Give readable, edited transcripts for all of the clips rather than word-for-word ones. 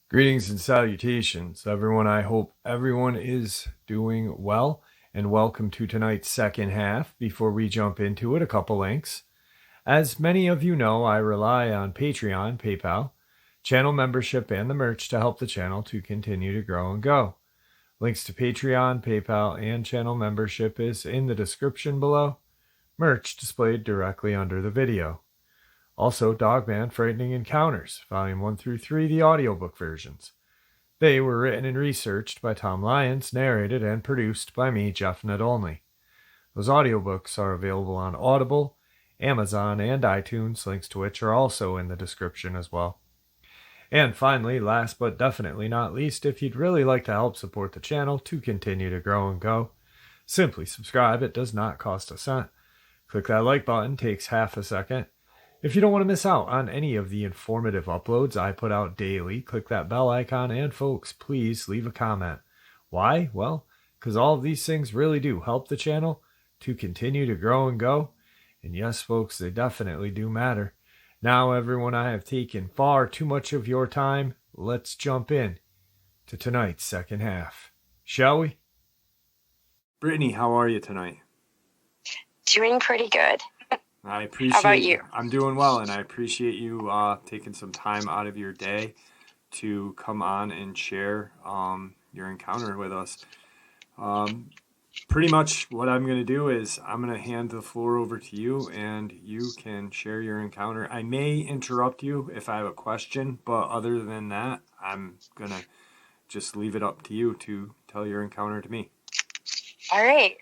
Greetings and salutations, everyone. I hope everyone is doing well, and welcome to tonight's second half. Before we jump into it, a couple links. As many of you know, I rely on Patreon, PayPal, channel membership, and the merch to help the channel to continue to grow and go. Links to Patreon, PayPal, and channel membership is in the description below. Merch displayed directly under the video. Also, Dogman Frightening Encounters, Volume 1 through 3, the audiobook versions. They were written and researched by Tom Lyons, narrated and produced by me, Jeff Nadolny. Those audiobooks are available on Audible, Amazon, and iTunes, links to which are also in the description as well. And finally, last but definitely not least, if you'd really like to help support the channel to continue to grow and go, simply subscribe. It does not cost a cent. Click that like button, takes half a second. If you don't want to miss out on any of the informative uploads I put out daily, click that bell icon, and folks, please leave a comment. Why? Well, because all of these things really do help the channel to continue to grow and go. And yes, folks, they definitely do matter. Now, everyone, I have taken far too much of your time. Let's jump in to tonight's second half. Shall we? Brittany, how are you tonight? Doing pretty good. I appreciate. How about you? I'm doing well, and I appreciate you taking some time out of your day to come on and share your encounter with us. Pretty much what I'm going to do is I'm going to hand the floor over to you, and you can share your encounter. I may interrupt you if I have a question, but other than that, I'm going to just leave it up to you to tell your encounter to me. All right.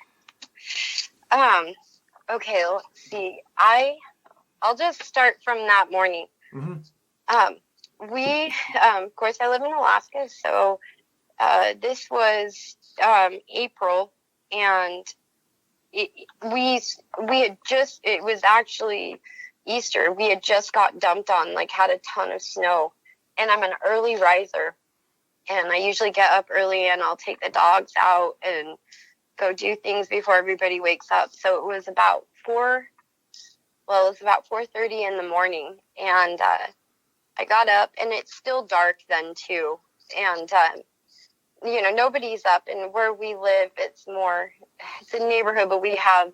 Okay, let's see. I'll just start from that morning. Of course, I live in Alaska, so this was April, and it was actually Easter. We had just got dumped on, had a ton of snow, and I'm an early riser, and I usually get up early, and I'll take the dogs out and go do things before everybody wakes up. So it was about 4:30 in the morning, and I got up, and it's still dark then too, and nobody's up, and where we live, it's a neighborhood, but we have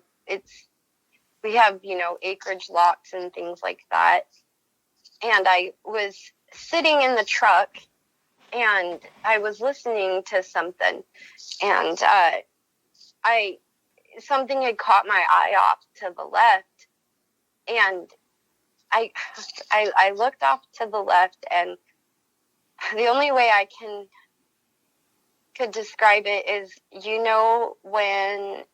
acreage lots and things like that. And I was sitting in the truck, and I was listening to something, and something had caught my eye off to the left, and I looked off to the left, and the only way I could describe it is, when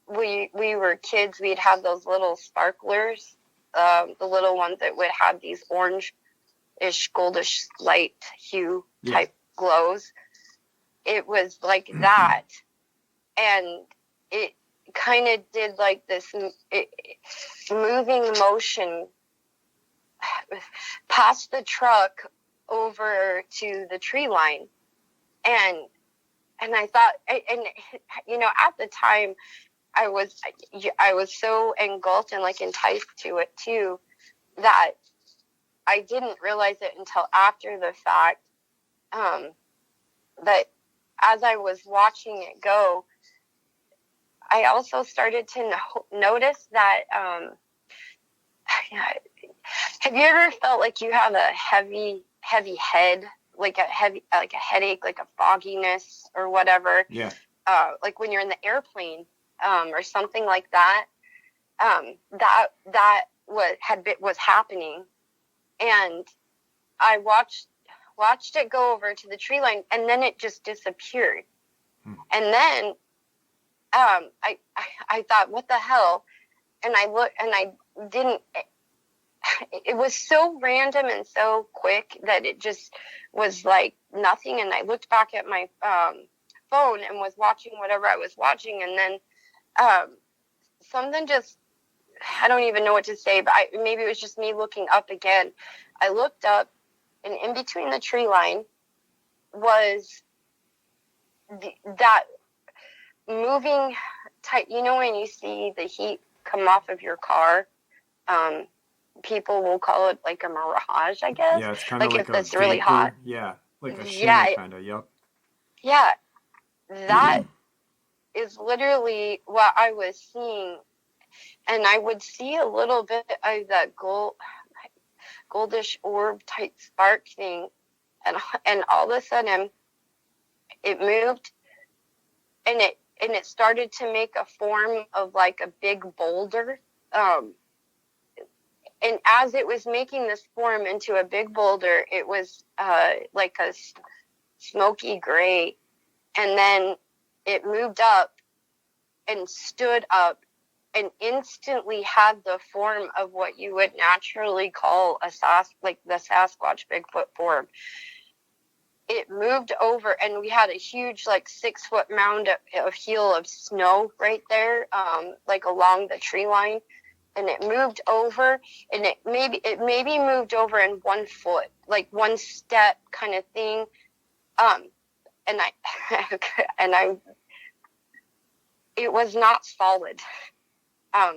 we were kids, we'd have those little sparklers, the little ones that would have these orange-ish, goldish light hue type glows. It was like that. And it kind of did this moving motion past the truck over to the tree line. And I thought, and at the time, I was so engulfed and enticed to it too, that I didn't realize it until after the fact, that as I was watching it go, I also started to notice that, have you ever felt like you have a heavy head, like a headache, like a fogginess or whatever? Yeah. Like when you're in the airplane, or something like that. That was happening, and I watched it go over to the tree line, and then it just disappeared. And then I thought, what the hell? And I looked, and I didn't. It was so random and so quick that it just was like nothing. And I looked back at my phone and was watching whatever I was watching, and then something just, I don't even know what to say, but maybe it was just me looking up again. I looked up, and in between the tree line was that moving type, when you see the heat come off of your car. People will call it like a mirage, I guess. Yeah, it's kind of like if a it's really vapor. hot. Yeah, like a Yeah, shimmer kind of. Yep. yeah, that is literally what I was seeing, and I would see a little bit of that goldish orb type spark thing, and all of a sudden it moved, and it started to make a form of like a big boulder. And as it was making this form into a big boulder, it was like a smoky gray, and then it moved up and stood up and instantly had the form of what you would naturally call like the Sasquatch Bigfoot form. It moved over, and we had a huge, like 6-foot mound of heel of snow right there, like along the tree line. And it moved over, and it maybe moved over in 1 foot, like one step kind of thing. And I it was not solid. I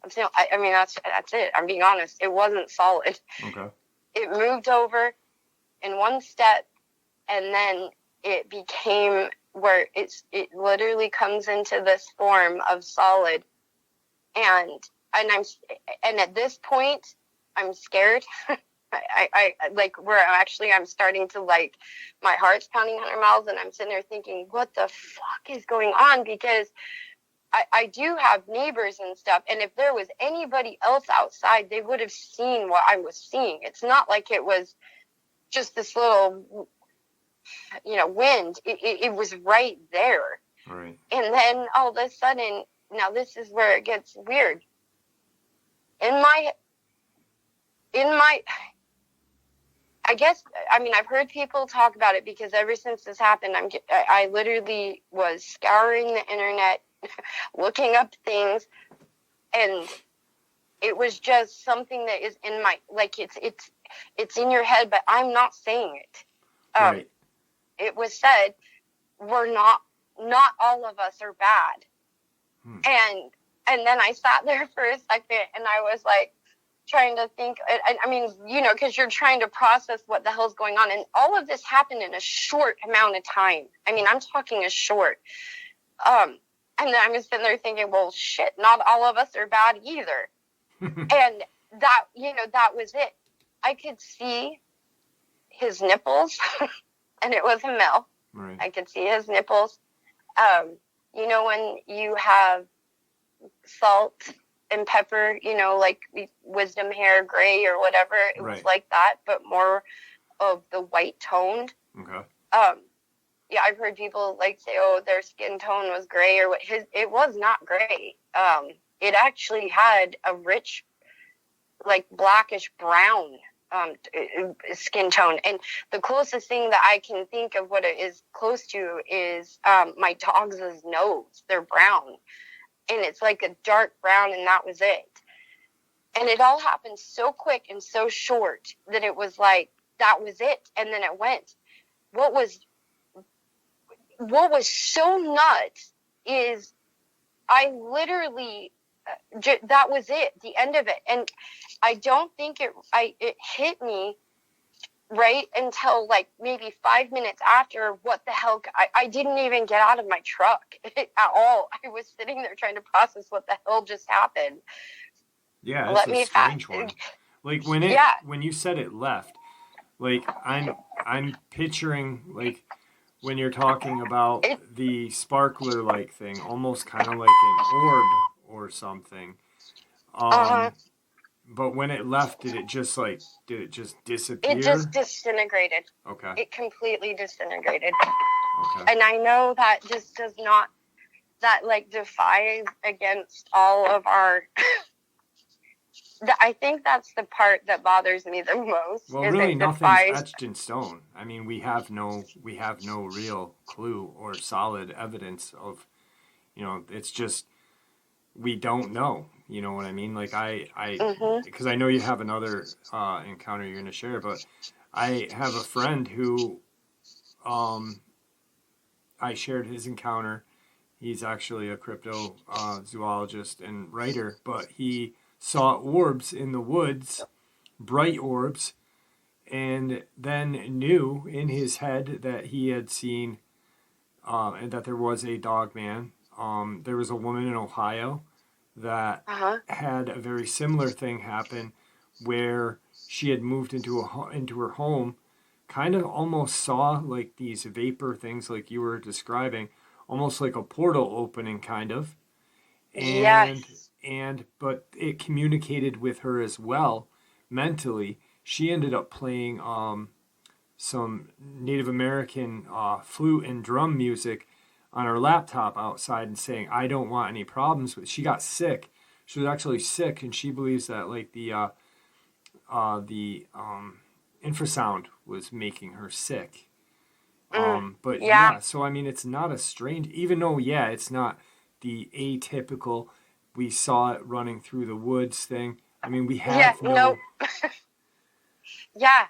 mean, that's it. I'm being honest. It wasn't solid. Okay. It moved over in 1 step, and then it became where it literally comes into this form of solid. And at this point, I'm scared. I like where I'm starting to, like, my heart's pounding 100 miles, and I'm sitting there thinking, what the fuck is going on? Because I do have neighbors and stuff, and if there was anybody else outside, they would have seen what I was seeing. It's not like it was just this little, wind. It was right there. Right. And then all of a sudden, now this is where it gets weird. In my, I guess, I mean, I've heard people talk about it because ever since this happened, I literally was scouring the internet, looking up things, and it was just something that is in my, like, it's in your head, but I'm not saying it. Right. It was said, not all of us are bad. And then I sat there for a second, and I was like trying to think. I mean, because you're trying to process what the hell's going on, and all of this happened in a short amount of time. I mean, I'm talking a short. And then I was sitting there thinking, well, shit, not all of us are bad either. And that, that was it. I could see his nipples, and it was a male. Right. I could see his nipples. When you have salt and pepper, like wisdom hair gray or whatever, it was like that, but more of the white toned. Okay. Yeah, I've heard people like say, oh, their skin tone was gray or what. It was not gray. It actually had a rich, like blackish brown skin tone. And the closest thing that I can think of what it is close to is my dog's nose. They're brown, and it's like a dark brown, and that was it. And it all happened so quick and so short that it was like that was it, and then it went. What was so nuts is I literally that was it, the end of it. And I don't think it hit me right until like maybe 5 minutes after. What the hell? I didn't even get out of my truck at all. I was sitting there trying to process what the hell just happened. Yeah, it's a strange one. Like when you said it left, like I'm picturing, like, when you're talking about the sparkler like thing, almost kind of like an orb or something. But when it left, did it just disappear? It just disintegrated. Okay. It completely disintegrated. Okay. And I know that just does not, that like defies against all of our, I think that's the part that bothers me the most. Well, really, nothing's etched in stone. I mean, we have no real clue or solid evidence of, it's just, we don't know. You know what I mean? Like because I know you have another encounter you're going to share, but I have a friend who, I shared his encounter, He's actually a cryptozoologist and writer, but he saw orbs in the woods, bright orbs, and then knew in his head that he had seen and that there was a Dogman. There was a woman in Ohio that had a very similar thing happen, where she had moved into her home, kind of almost saw like these vapor things like you were describing, almost like a portal opening, kind of. And Yes. but it communicated with her as well mentally. She ended up playing some Native American flute and drum music on her laptop outside and saying, "I don't want any problems." But she got sick. She was actually sick, and she believes that like the infrasound was making her sick. But Yeah. yeah, so I mean, it's not a strange, even though yeah, it's not the atypical. We saw it running through the woods thing. I mean, we Yeah. have no. No. Yeah.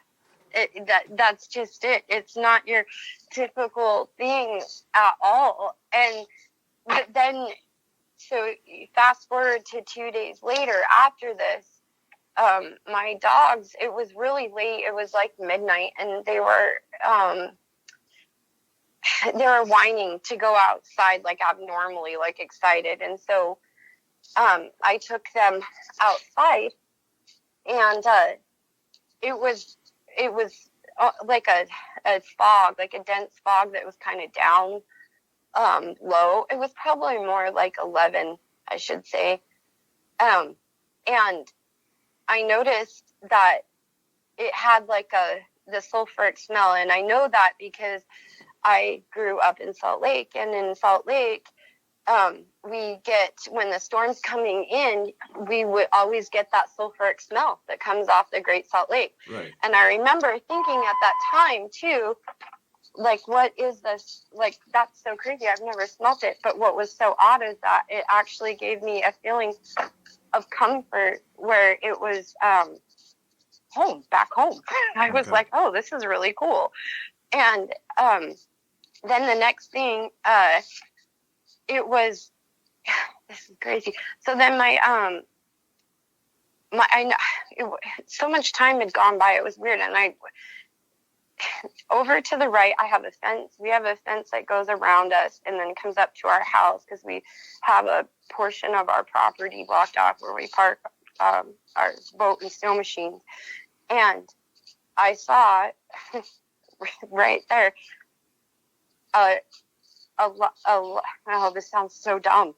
That's just it. It's not your typical thing at all. And but then, so fast forward to 2 days later after this, my dogs, it was really late. It was like midnight, and they were whining to go outside, like abnormally, like excited. And so I took them outside, and it was like a fog, like a dense fog that was kind of down low. It was probably more like 11, I should say. And I noticed that it had like the sulfuric smell, and I know that because I grew up in Salt Lake, and in Salt Lake, we get, when the storm's coming in, we would always get that sulfuric smell that comes off the Great Salt Lake. Right. And I remember thinking at that time too, like, what is this? Like, that's so crazy. I've never smelt it. But what was so odd is that it actually gave me a feeling of comfort, where it was home, back home. I was like, oh, this is really cool. And then the next thing, it was, this is crazy. So then so much time had gone by. It was weird. And over to the right, I have a fence. We have a fence that goes around us and then comes up to our house, because we have a portion of our property blocked off where we park our boat and snow machines. And I saw right there oh, this sounds so dumb.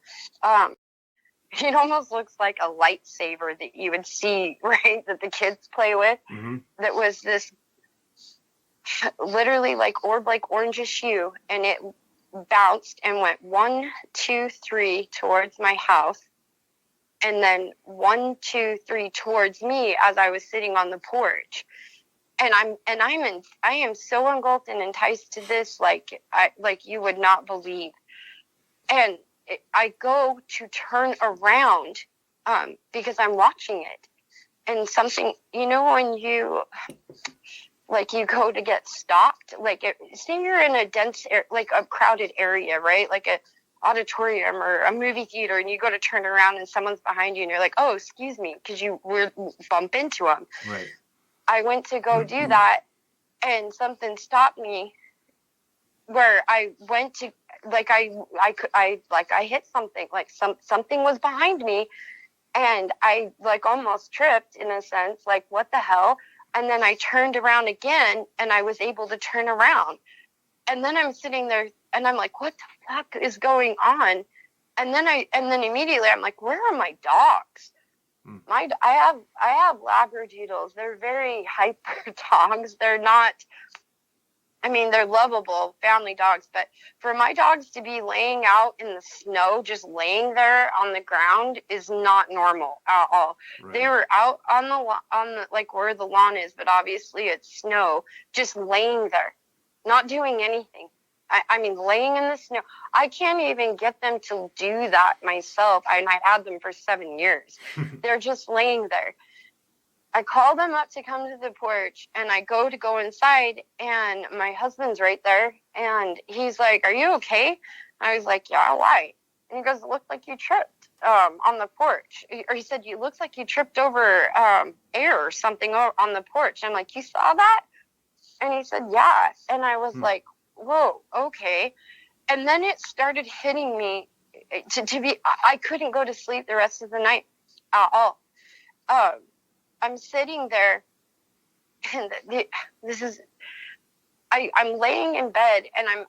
It almost looks like a lightsaber that you would see, right, that the kids play with. Mm-hmm. That was this literally like orb, like orangish hue, and it bounced and went 1, 2, 3 towards my house, and then 1, 2, 3 towards me as I was sitting on the porch. And I am so engulfed and enticed to this, like you would not believe. And I go to turn around because I'm watching it, and something, when you go to get stopped, say you're in a dense, like a crowded area, right? Like a auditorium or a movie theater, and you go to turn around and someone's behind you and you're like, oh, excuse me, because you would bump into them. Right. I went to go do that, and something stopped me, where I went to, I hit something, something was behind me, and I almost tripped in a sense, like, what the hell? And then I turned around again, and I was able to turn around. And then I'm sitting there, and I'm like, what the fuck is going on? And then immediately I'm like, where are my dogs? I have Labradoodles. They're very hyper dogs. They're not, they're lovable family dogs, but for my dogs to be laying out in the snow, just laying there on the ground, is not normal at all. Right. They were out on the like where the lawn is, but obviously it's snow, just laying there, not doing anything. Laying in the snow. I can't even get them to do that myself. I've had them for 7 years. They're just laying there. I call them up to come to the porch, and I go inside, and my husband's right there, and he's like, are you okay? I was like, yeah, why? And he goes, it looked like you tripped on the porch. Or he said, you looked like you tripped over air or something on the porch. I'm like, you saw that? And he said, yeah. And I was like, whoa, okay. And then it started hitting me I couldn't go to sleep the rest of the night at all. I'm sitting there, and I'm laying in bed, and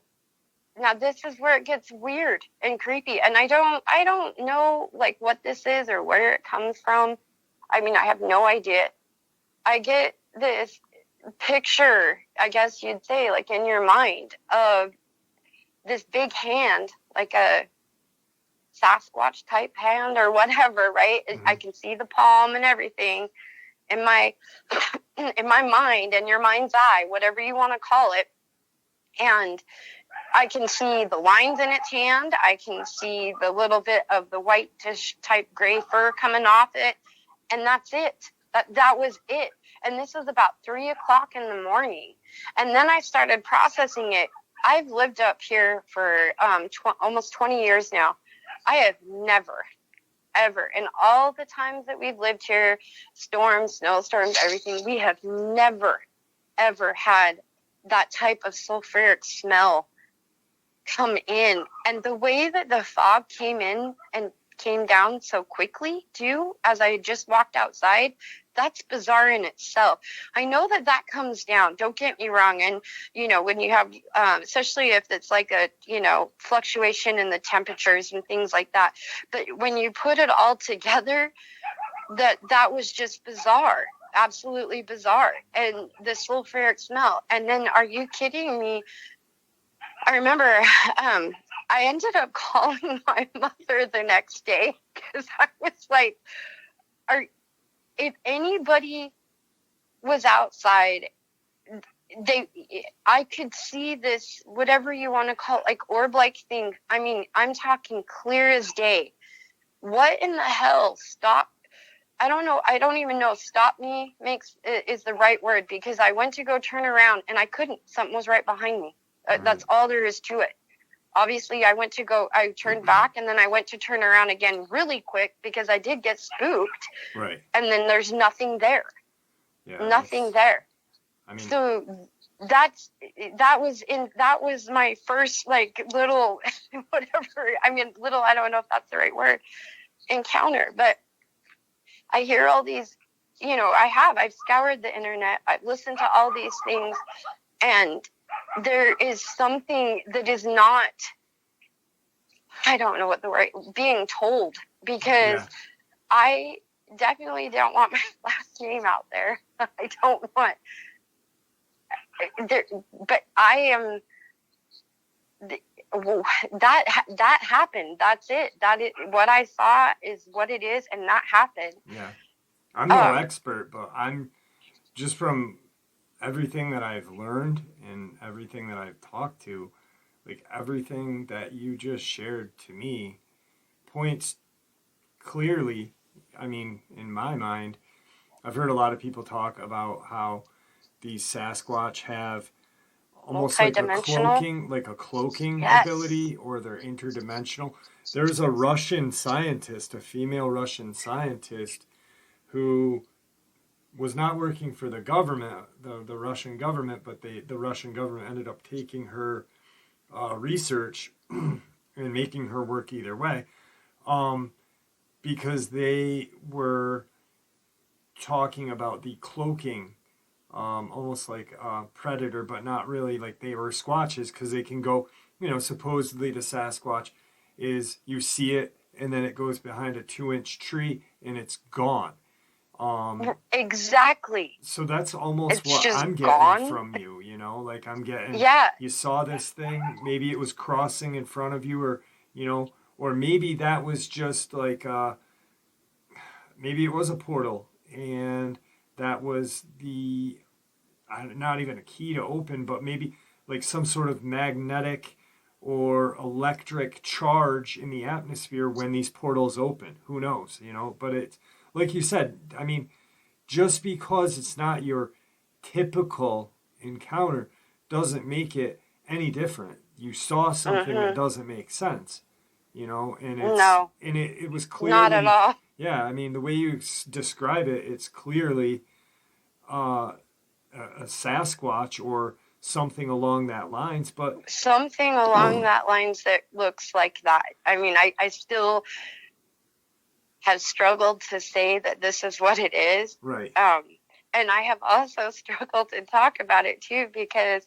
now this is where it gets weird and creepy. And I don't know like what this is or where it comes from. I mean, I have no idea. I get this picture, I guess you'd say, like in your mind, of this big hand, like a Sasquatch type hand or whatever, right? Mm-hmm. I can see the palm and everything in my mind and your mind's eye, whatever you want to call it. And I can see the lines in its hand. I can see the little bit of the whitish type gray fur coming off it. And that's it. That was it. And this was about 3 o'clock in the morning. And then I started processing it. I've lived up here for almost 20 years now. I have never, ever, in all the times that we've lived here, storms, snowstorms, everything, we have never, ever had that type of sulfuric smell come in. And the way that the fog came in and came down so quickly, too, as I just walked outside, that's bizarre in itself. I know that comes down, don't get me wrong. And, when you have, especially if it's like a, fluctuation in the temperatures and things like that. But when you put it all together, that was just bizarre, absolutely bizarre. And the sulfuric smell. And then, are you kidding me? I remember I ended up calling my mother the next day because I was like, if anybody was outside, I could see this, whatever you want to call it, like orb-like thing. I mean, I'm talking clear as day. What in the hell? Stop. I don't know. I don't even know if stop me is the right word, because I went to go turn around and I couldn't. Something was right behind me. That's all there is to it. Obviously, I turned back, and then I went to turn around again really quick because I did get spooked. Right. And then there's nothing there. Yeah, nothing there. I mean, so that was my first like little whatever. I mean, little, I don't know if that's the right word, encounter. But I hear all these, I've scoured the internet. I've listened to all these things, and there is something that is not, I don't know what the right, being told, because I definitely don't want my last name out there. I don't want, but I am, that happened. That's it. What I saw is what it is, and that happened. Yeah. I'm no expert, but I'm just from everything that I've learned and everything that I've talked to, like everything that you just shared to me points clearly. I mean, in my mind, I've heard a lot of people talk about how these Sasquatch have almost like a cloaking yes. ability, or they're interdimensional. There's a Russian scientist, a female Russian scientist, who was not working for the government, the Russian government, but the Russian government ended up taking her research and making her work either way, because they were talking about the cloaking, almost like a predator, but not really. Like they were Squatches, because they can go, supposedly the Sasquatch is, you see it and then it goes behind a 2-inch tree and it's gone. Exactly. So that's almost it's what I'm getting gone from you, like I'm getting, yeah. You saw this thing, maybe it was crossing in front of you, or, or maybe that was just like, maybe it was a portal, and that was not even a key to open, but maybe like some sort of magnetic or electric charge in the atmosphere when these portals open. Who knows, but it's, like you said, I mean, just because it's not your typical encounter doesn't make it any different. you saw something that Mm-hmm. doesn't make sense, you know, and No, it was not at clearly, all. yeah, I mean, the way you describe it, it's clearly uh, a Sasquatch or something along that lines, but Something along that lines that looks like that. I mean, I still have struggled to say that this is what it is. right, And I have also struggled to talk about it too, because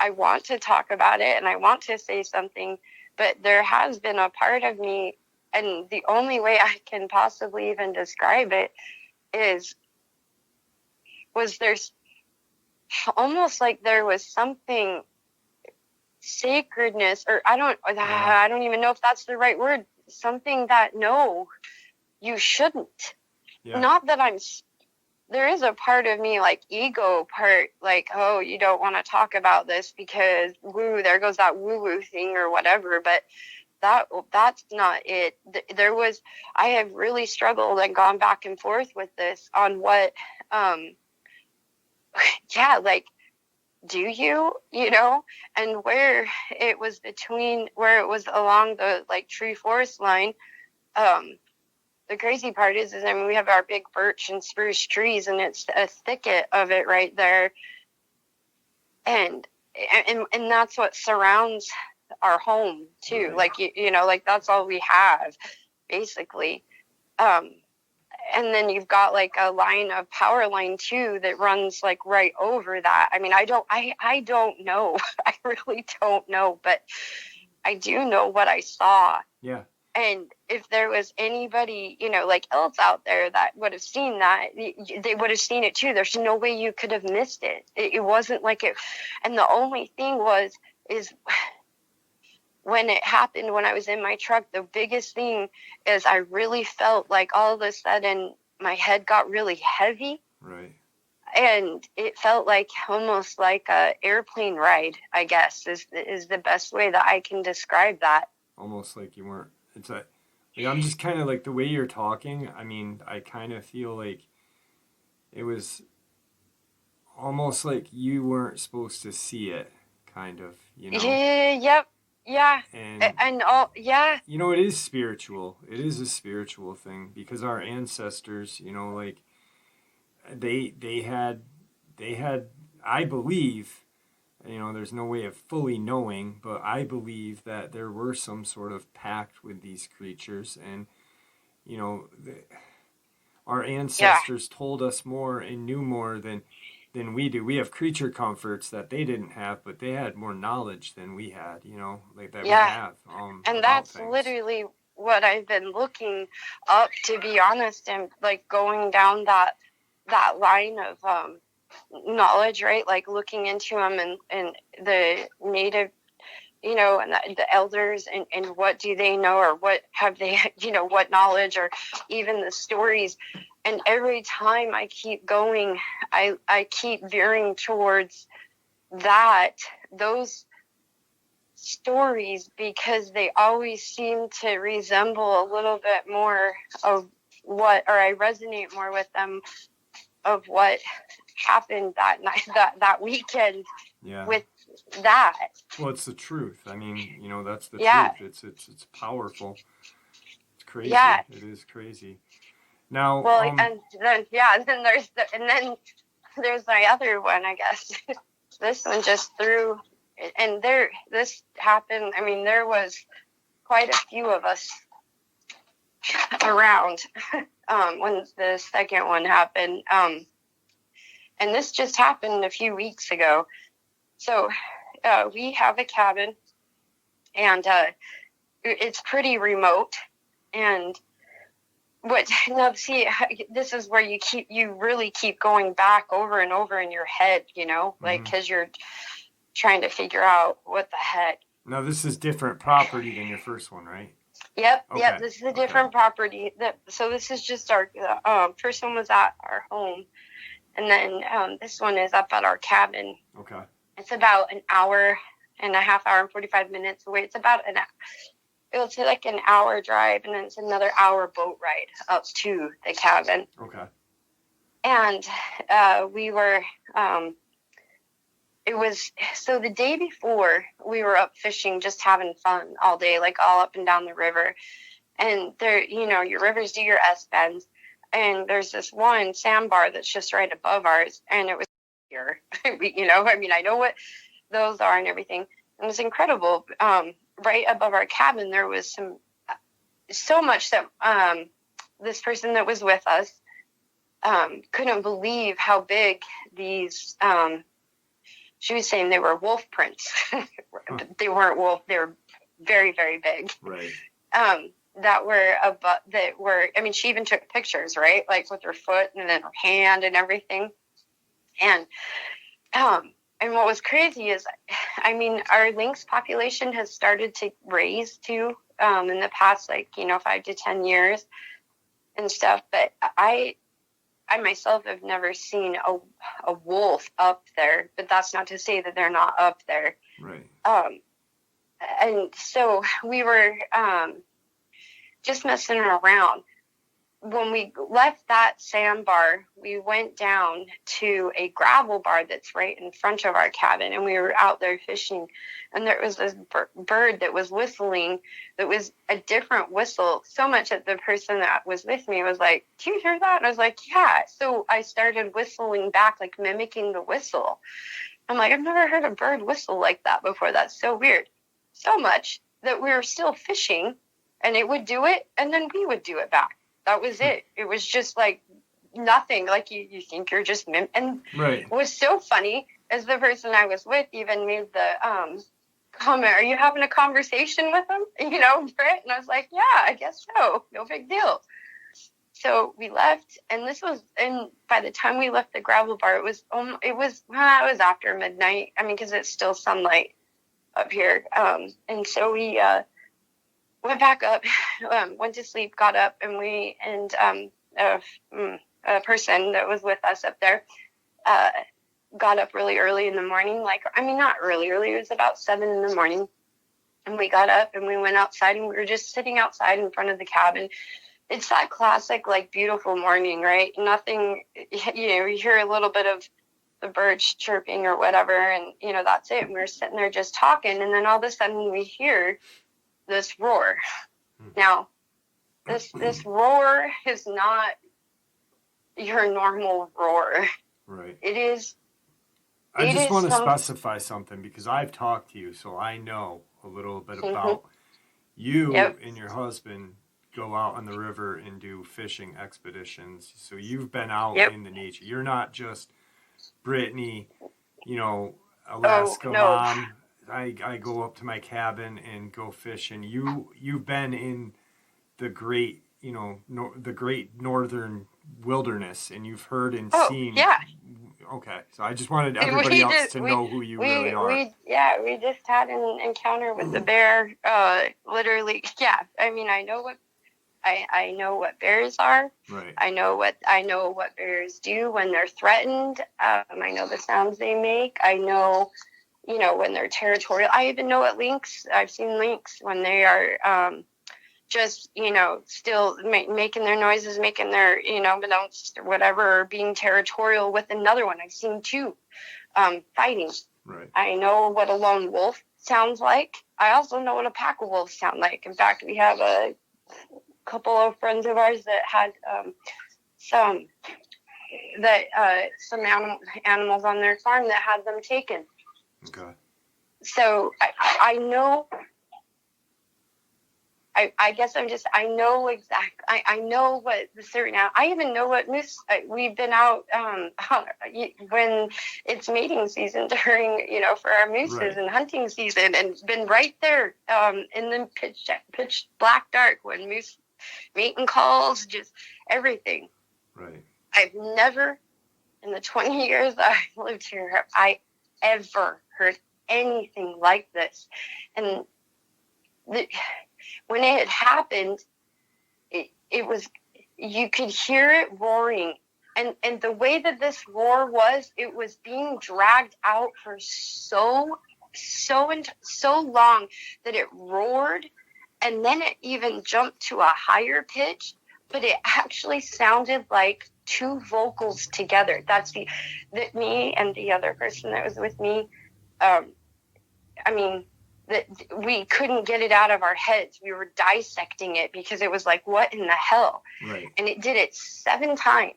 I want to talk about it and I want to say something, but there has been a part of me, and the only way I can possibly even describe it was there's almost like there was something sacredness, or I don't even know if that's the right word, something that, no, you shouldn't. yeah, Not that there is a part of me, like ego part, like, oh, you don't want to talk about this because woo, there goes that woo woo thing or whatever, but that's not it. I have really struggled and gone back and forth with this on what, yeah, like, do you know, and where it was along the like tree forest line. The crazy part is I mean, we have our big birch and spruce trees, and it's a thicket of it right there, and that's what surrounds our home too. right. Like you know, like that's all we have basically. Um, and then you've got like a line of power line too that runs like right over that. I mean, I don't know. I really don't know, but I do know what I saw. Yeah. And if there was anybody, you know, like else out there that would have seen that, they would have seen it too. There's no way you could have missed it. It wasn't like it. And the only thing is when it happened, when I was in my truck, the biggest thing is I really felt like all of a sudden my head got really heavy. Right. And it felt like almost like a airplane ride, I guess, is the best way that I can describe that. Almost like you weren't. I'm just kind of like the way you're talking. I mean, I kind of feel like it was almost like you weren't supposed to see it, kind of, you know. Yeah, yep, yeah, and all, yeah, you know, it is spiritual. It is a spiritual thing because our ancestors, you know, like they had I believe, you know, there's no way of fully knowing, but I believe that there were some sort of pact with these creatures, and you know, our ancestors told us more and knew more than we do. We have creature comforts that they didn't have, but they had more knowledge than we had, you know, like that we have. And about that's things. literally what I've been looking up, to be honest, and like going down that line of knowledge, right? Like looking into them and the native, you know, and the elders, and what do they know, or what have they, you know, what knowledge, or even the stories. And every time I keep going, I keep veering towards those stories, because they always seem to resemble a little bit more of what, or I resonate more with them of what happened that night, that weekend. Yeah. With that. Well, it's the truth. I mean, you know, that's the truth. It's powerful. It's crazy. Yeah. It is crazy. Now, well, and then there's my other one, I guess. This one just threw, and this happened. I mean, there was quite a few of us around when the second one happened. And this just happened a few weeks ago. So we have a cabin, and it's pretty remote. And this is where you really keep going back over and over in your head, you know, like, because you're trying to figure out what the heck. Now, this is different property than your first one, right? Yep. Okay. Yep. This is a different property. So this is just our first one was at our home, and then this one is up at our cabin. Okay. It's about an hour and a half, hour and 45 minutes away. It's about it'll take like an hour drive, and then it's another hour boat ride up to the cabin. Okay. And we were, it was, so the day before we were up fishing, just having fun all day, like all up and down the river. And there, you know, your rivers do your S bends. And there's this one sandbar that's just right above ours. And it was here, you know, I mean, I know what those are and everything. It was incredible. Right above our cabin, there was so much that this person that was with us couldn't believe how big these, she was saying they were wolf prints. But they weren't wolf. They were very, very big. Right. That were, I mean, she even took pictures, right? Like with her foot and then her hand and everything. And what was crazy is, I mean, our lynx population has started to raise too, in the past, like, you know, 5 to 10 years and stuff. But I myself have never seen a wolf up there, but that's not to say that they're not up there. Right. And so we were, just messing around. When we left that sandbar, we went down to a gravel bar that's right in front of our cabin, and we were out there fishing, and there was this bird that was whistling that was a different whistle, so much that the person that was with me was like, "Do you hear that?" And I was like, "Yeah." So I started whistling back, like mimicking the whistle. I'm like, I've never heard a bird whistle like that before. That's so weird. So much that we were still fishing, and it would do it, and then we would do it back. That was it. It was just like nothing. Like you think you're just and right. What was so funny is the person I was with even made the comment, "Are you having a conversation with him?" You know, Britt? And I was like, "Yeah, I guess so. No big deal." So we left, and by the time we left the gravel bar, it was after midnight. I mean, because it's still sunlight up here. And so we went back up, went to sleep, got up, and a person that was with us up there got up really early in the morning. Like, I mean, not really early. It was about 7 in the morning. And we got up and we went outside, and we were just sitting outside in front of the cabin. It's that classic, like, beautiful morning, right? Nothing, you know, you hear a little bit of the birds chirping or whatever, and, you know, that's it. And we were sitting there just talking, and then all of a sudden we hear this roar. Now, this roar is not your normal roar. Right. It is. I just want to specify something, because I've talked to you, so I know a little bit about you. Yep. And your husband go out on the river and do fishing expeditions. So you've been out in the nature. You're not just Brittany, you know, Alaska mom. I go up to my cabin and go fishing. You've been in the great, you know, the great northern wilderness, and you've heard and seen. Yeah. Okay, so I just wanted everybody else to know who you really are. We just had an encounter with the bear. Literally, yeah. I mean, I know what bears are. Right. I know what bears do when they're threatened. I know the sounds they make. I know, you know, when they're territorial. I even know what lynx. I've seen lynx when they are just, you know, still making their noises, making their, you know, announced or whatever, or being territorial with another one. I've seen two fighting. Right. I know what a lone wolf sounds like. I also know what a pack of wolves sound like. In fact, we have a couple of friends of ours that had some animals on their farm that had them taken. Okay. So I know. I guess I know exactly. I know what the certain. I even know what moose. We've been out when it's mating season during, you know, for our mooses and hunting season, and been right there in the pitch black dark when moose mating calls, just everything. Right. I've never, in the 20 years that I've lived here, have I ever heard anything like this, and when it had happened, it was, you could hear it roaring. And the way that this roar was, it was being dragged out for so long that it roared, and then it even jumped to a higher pitch, but it actually sounded like two vocals together. That's that me and the other person that was with me. I mean, that we couldn't get it out of our heads. We were dissecting it because it was like, what in the hell? Right. And it did it 7 times.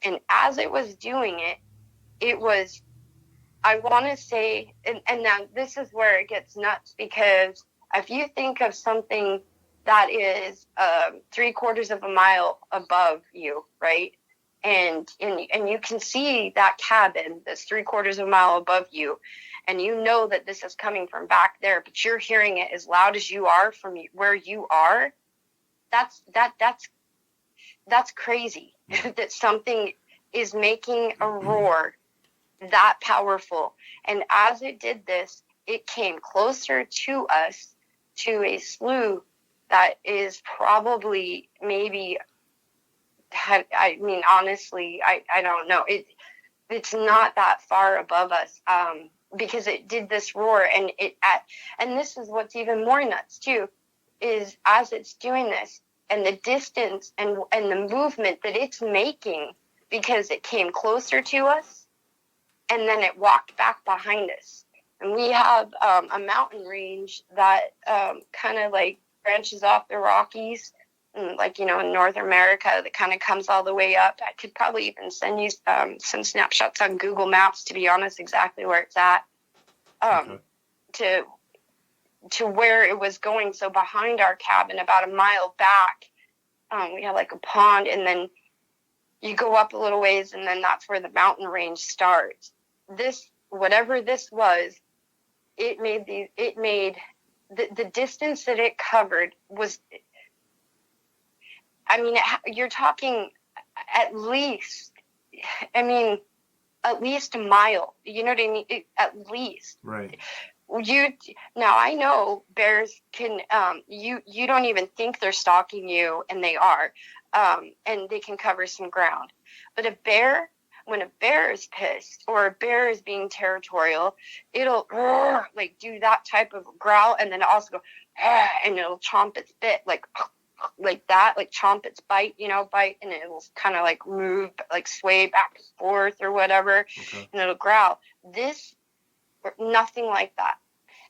And as it was doing it, it was, I want to say, and now this is where it gets nuts, because if you think of something that is 3/4 of a mile above you, right? And you can see that cabin that's 3/4 of a mile above you, and you know that this is coming from back there, but you're hearing it as loud as you are from where you are. That's crazy. That something is making a roar that powerful. And as it did this, it came closer to us, to a slough that is probably maybe, I mean, honestly, I don't know. It's not that far above us, because it did this roar, and and this is what's even more nuts too, is as it's doing this, and the distance and the movement that it's making, because it came closer to us, and then it walked back behind us. And we have a mountain range that kind of like branches off the Rockies, like, in North America, that kind of comes all the way up. I could probably even send you some snapshots on Google Maps, to be honest, exactly where it's at, to where it was going. So behind our cabin, about a mile back, we have like a pond, and then you go up a little ways, and then that's where the mountain range starts. This, whatever this was, it made the distance that it covered was, I mean, you're talking at least a mile. You know what I mean? At least. Right. Now I know bears can, you don't even think they're stalking you, and they are, and they can cover some ground. But when a bear is pissed, or a bear is being territorial, it'll like do that type of growl, and then also go, and it'll chomp its bit, like that, like chomp its bite, bite, and it will kind of like move, like sway back and forth or whatever, and it'll growl. This, nothing like that.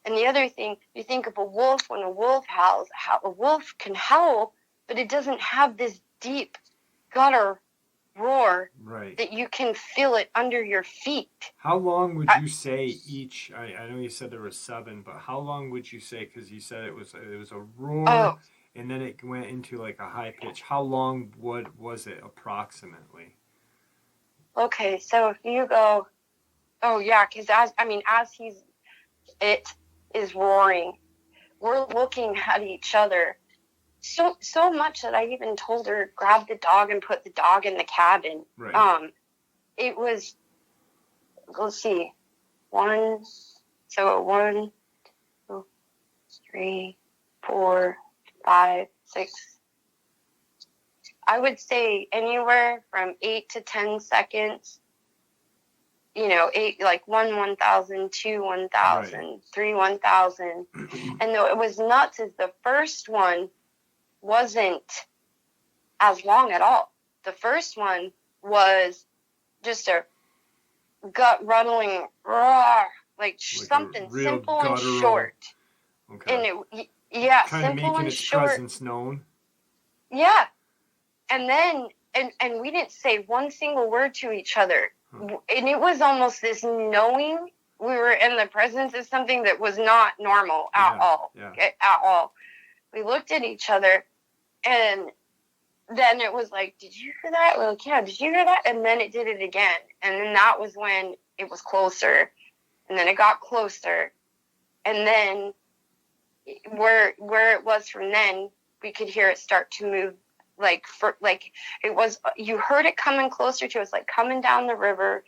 And the other thing, you think of a wolf, when a wolf howls, how a wolf can howl, but it doesn't have this deep gutter roar, right, that you can feel it under your feet. How long would you say each? I know you said there were 7, but how long would you say? Because you said it was a roar, and then it went into like a high pitch. How long was it approximately? Okay, so if you go, because as it is roaring, we're looking at each other. So much that I even told her, grab the dog and put the dog in the cabin. Right. It was, let's see, 1, 2, 3, 4, 5, 6. I would say anywhere from 8 to 10 seconds. 8, like 1, 1,000, 2, 1,000, right. 3, 1,000. And though it was nuts, is the first one wasn't as long at all. The first one was just a gut-rattling roar, like something simple and short. Okay. And kind simple of making and its short. Presence known. Yeah. And then, and we didn't say one single word to each other. And it was almost this knowing we were in the presence of something that was not normal at all. Yeah. At all. We looked at each other, and then it was like, did you hear that? We're like, yeah, did you hear that? And then it did it again. And then that was when it was closer. And then it got closer. And then where it was from then, we could hear it start to move. It was, you heard it coming closer to us, like coming down the river,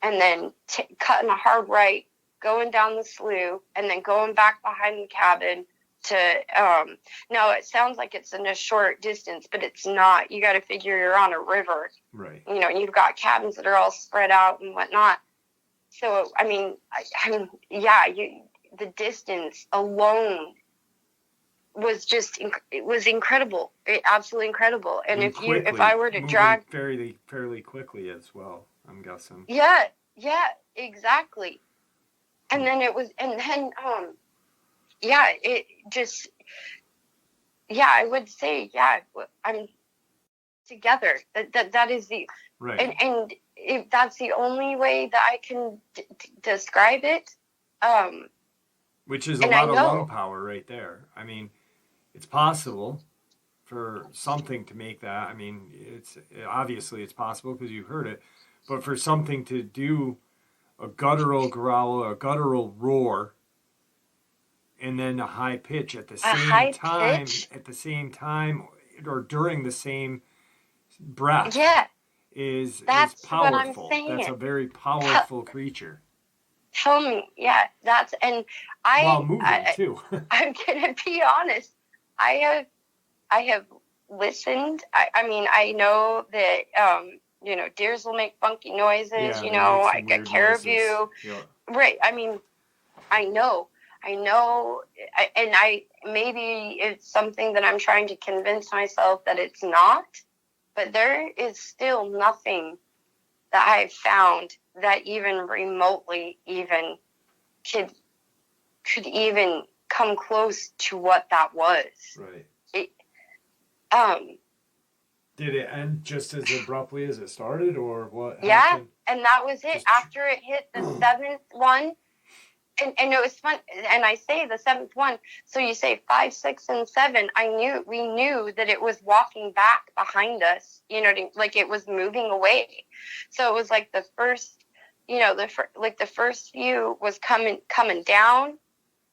and then cutting a hard right, going down the slough, and then going back behind the cabin to, no, it sounds like it's in a short distance, but it's not. You got to figure you're on a river. Right. You've got cabins that are all spread out and whatnot. So, the distance alone it was incredible, absolutely incredible. And if I were to drag fairly quickly as well, I'm guessing. Yeah, exactly. And then it just, I would say, I'm together. That is the right. And if that's the only way that I can describe it, which is a lot of lung power right there. I mean, it's possible for something to make that. I mean, it's obviously it's possible because you heard it, but for something to do a guttural growl, a guttural roar, and then a high pitch at the same time, or during the same breath, is powerful. What I'm saying. That's a very powerful creature. Tell me, while moving too. I'm gonna be honest. I have listened. I mean, I know that deers will make funky noises. I get caribou. Yeah. Right. I mean, I know, and maybe it's something that I'm trying to convince myself that it's not, but there is still nothing that I've found that even remotely even could even come close to what that was. Right. Did it end just as abruptly as it started, or what? Yeah, and that was it. After it hit the seventh one, and it was fun. And I say the seventh one, so you say 5, 6, and 7. We knew that it was walking back behind us. Like it was moving away. So it was like the first, the first few was coming down,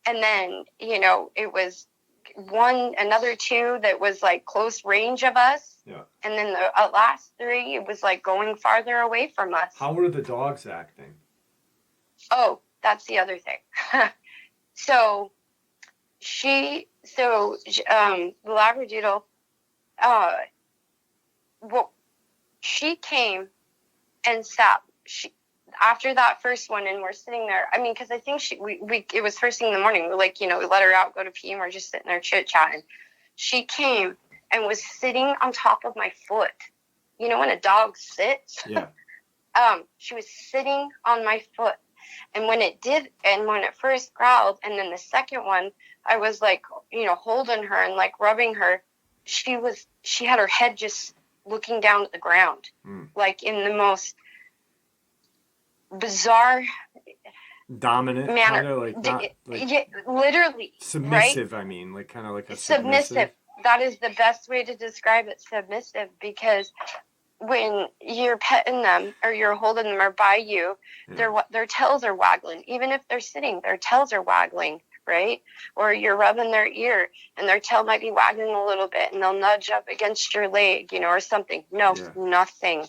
and then it was another 2 that was like close range of us. Yeah. And then the last 3, it was like going farther away from us. How were the dogs acting? Oh, that's the other thing. So the Labradoodle, she came and sat. After that first one, and we're sitting there. I mean, because I think it was first thing in the morning. We're like, we let her out, go to pee, and we're just sitting there chit chatting. She came and was sitting on top of my foot. When a dog sits. Yeah. She was sitting on my foot, and when it first growled, and then the second one, I was like, holding her and like rubbing her. She had her head just looking down at the ground, like in the most bizarre, dominant manner. Kind of Literally submissive. Right? I mean, like kind of like a submissive. That is the best way to describe it. Submissive, because when you're petting them or you're holding them or by you, their tails are waggling. Even if they're sitting, their tails are waggling, right? Or you're rubbing their ear and their tail might be waggling a little bit, and they'll nudge up against your leg, or something. No, nothing.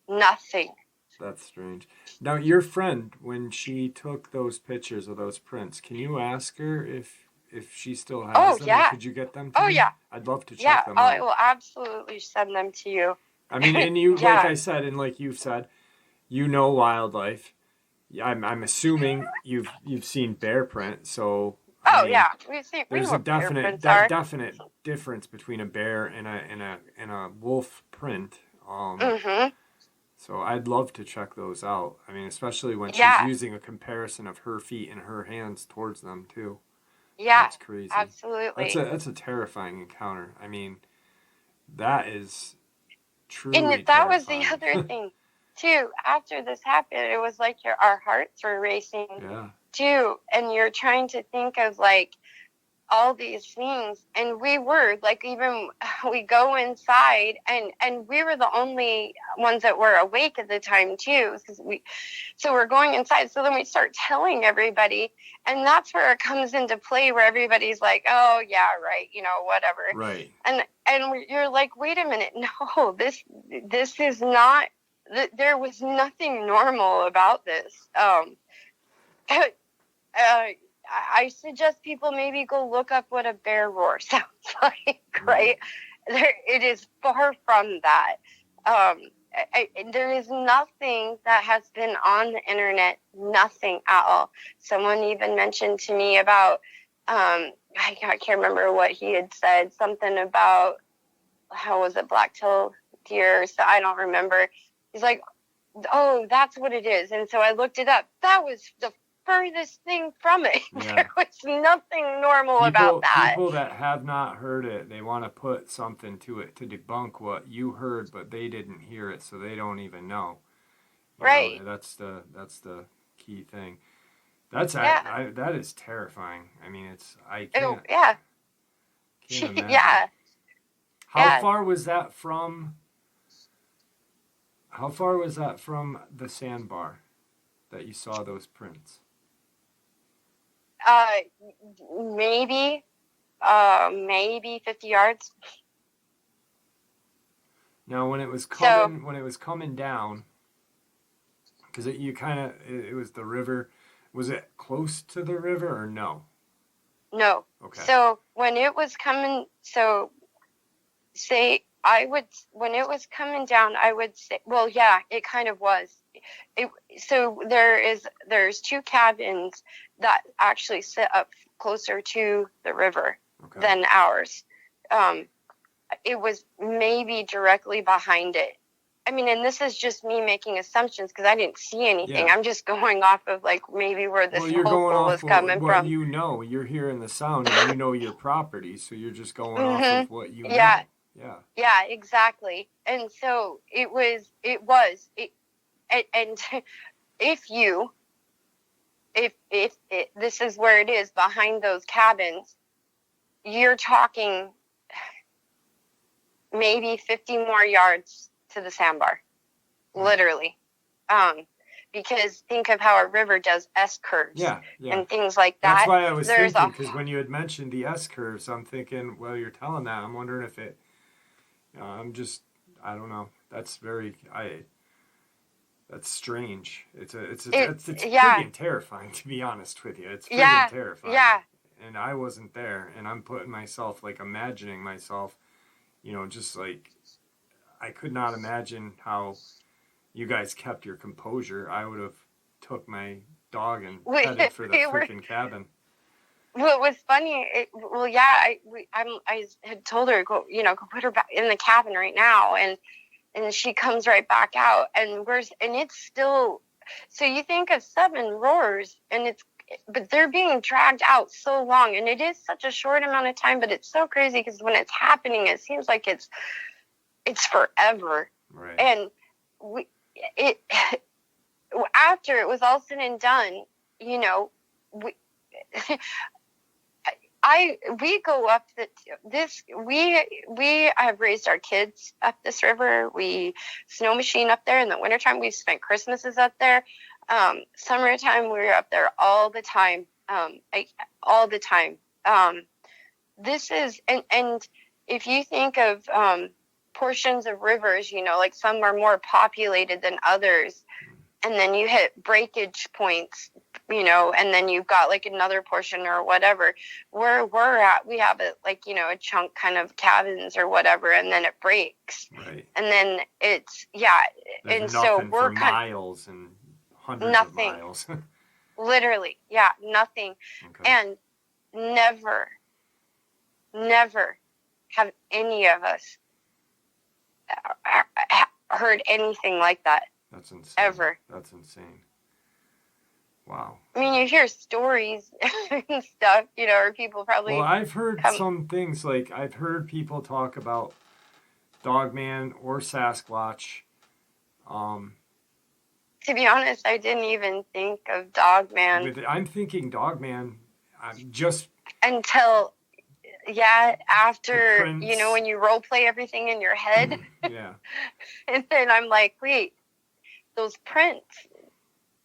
Nothing. That's strange. Now, your friend, when she took those pictures of those prints, can you ask her if she still has them? Yeah. Could you get them to me? Yeah. I'd love to check them out. I will absolutely send them to you. I mean, and you, like I said, and like you've said, wildlife. I'm assuming you've seen bear print, so. There's a definite difference between a bear and a wolf print. So I'd love to check those out. I mean, especially when she's using a comparison of her feet and her hands towards them too. Yeah, that's crazy. Absolutely. That's a terrifying encounter. I mean, that is truly. And that was the other thing too. After this happened, it was like our hearts were racing too, and you're trying to think of like all these things, and we were like, even we go inside, and we were the only ones that were awake at the time too, so we're going inside. So then we start telling everybody, and that's where it comes into play, where everybody's like, oh yeah, right, whatever, right, and you're like, wait a minute, no, this is not. There was nothing normal about this. I suggest people maybe go look up what a bear roar sounds like, right? It is far from that. There is nothing that has been on the internet, nothing at all. Someone even mentioned to me about I can't remember what he had said. Something about, how was it, black-tailed deer? So I don't remember. He's like, oh, that's what it is. And so I looked it up. That was the furthest thing from it. Yeah. There was nothing normal about that. People that have not heard it, they want to put something to it to debunk what you heard, but they didn't hear it, so they don't even know. Right. That's the key thing. That is terrifying. I mean, I can't. Yeah. Can't imagine. Yeah. How far was that from? How far was that from the sandbar that you saw those prints? Maybe 50 yards. Now, when it was coming down, because it was the river. Was it close to the river or no? No. Okay. So when it was coming, when it was coming down, I would say, well, yeah, it kind of was. So there's 2 cabins that actually sit up closer to the river than ours. It was maybe directly behind it. I mean, and this is just me making assumptions because I didn't see anything. Yeah. I'm just going off of like maybe where the smoke was coming from. You know, you're hearing the sound and you know your property, so you're just going off of what you know. Yeah, exactly. And so it was, and if this is where it is behind those cabins, you're talking maybe 50 more yards to the sandbar, literally. Because think of how a river does S-curves and things like that. That's why I was thinking, because when you had mentioned the S-curves, I'm thinking, well, you're telling that. I'm wondering if it, I don't know. That's that's strange. It's freaking terrifying, to be honest with you. It's freaking terrifying. Yeah. And I wasn't there, and I'm putting myself, like, imagining myself, just like, I could not imagine how you guys kept your composure. I would have took my dog and headed for the freaking cabin. Well, it was funny. I had told her, go put her back in the cabin right now, and she comes right back out, and it's still. So you think of 7 roars, but they're being dragged out so long, and it is such a short amount of time, but it's so crazy because when it's happening, it seems like it's forever. Right. And after it was all said and done, we go up we have raised our kids up this river. We snow machine up there in the wintertime. We've spent Christmases up there. Summertime, we're up there all the time. All the time. This is, and if you think of portions of rivers, like some are more populated than others, and then you hit breakage points, and then you've got like another portion or whatever. Where we're at, we have a a chunk kind of cabins or whatever, and then it breaks. Right. And then it's There's and so we're for miles and hundreds of miles. Literally, nothing. Okay. And never have any of us heard anything like that. That's insane. Ever. That's insane. Wow. I mean, you hear stories and stuff, or people probably... Well, I've heard some things, like I've heard people talk about Dogman or Sasquatch. To be honest, I didn't even think of Dogman. I'm thinking Dogman just... Until... after, when you role play everything in your head. Yeah. And then I'm like, wait, those prints,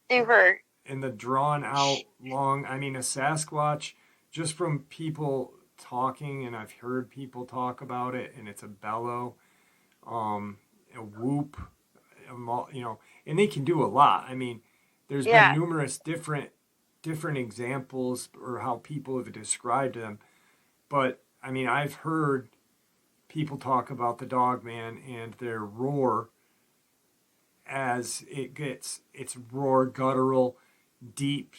they were... And the drawn out long, a Sasquatch, just from people talking, and I've heard people talk about it, and it's a bellow, a whoop, and they can do a lot. There's been numerous different examples or how people have described them. But, I've heard people talk about the Dogman and their roar as it gets its roar guttural, deep,